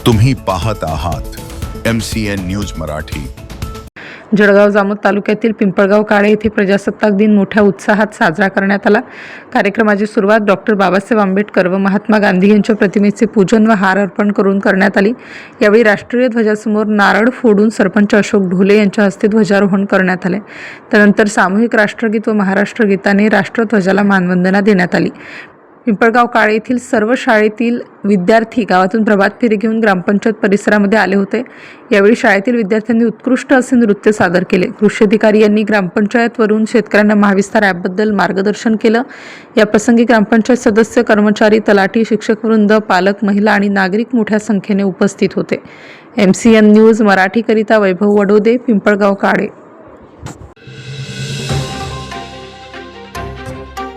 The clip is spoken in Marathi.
तुम्ही पाहत आहात MCN न्यूज मराठी। जळगाव जामोद तालुक्यातील पिंपळगाव काळे येथे प्रजासत्ताक दिन मोठ्या उत्साहात साजरा करण्यात आला। कार्यक्रमाची सुरुवात डॉक्टर बाबासाहेब आंबेडकर व महात्मा गांधी यांच्या प्रतिमेचे पूजन व हार अर्पण करून करण्यात आली। यावेळी राष्ट्रीय ध्वजासमोर नारळ फोडून सरपंच अशोक ढोले यांच्या हस्ते ध्वजारोहण करण्यात आले। त्यानंतर सामूहिक राष्ट्रगीत व महाराष्ट्र गीताने राष्ट्रध्वजाला मानवंदना देण्यात आली। पिंपळगाव काळे येथील सर्व शाळेतील विद्यार्थी गावातून प्रभात फेरी घेऊन ग्रामपंचायत परिसरामध्ये आले होते। यावेळी शाळेतील विद्यार्थ्यांनी उत्कृष्ट असे नृत्य सादर केले। कृषी अधिकारी यांनी ग्रामपंचायतवरून शेतकऱ्यांना महाविस्तार ॲपबद्दल मार्गदर्शन केलं। या प्रसंगी ग्रामपंचायत सदस्य, कर्मचारी, तलाठी, शिक्षकवृंद, पालक, महिला आणि नागरिक मोठ्या संख्येने उपस्थित होते। MCN न्यूज मराठीकरिता वैभव वडोदे, पिंपळगाव काळे।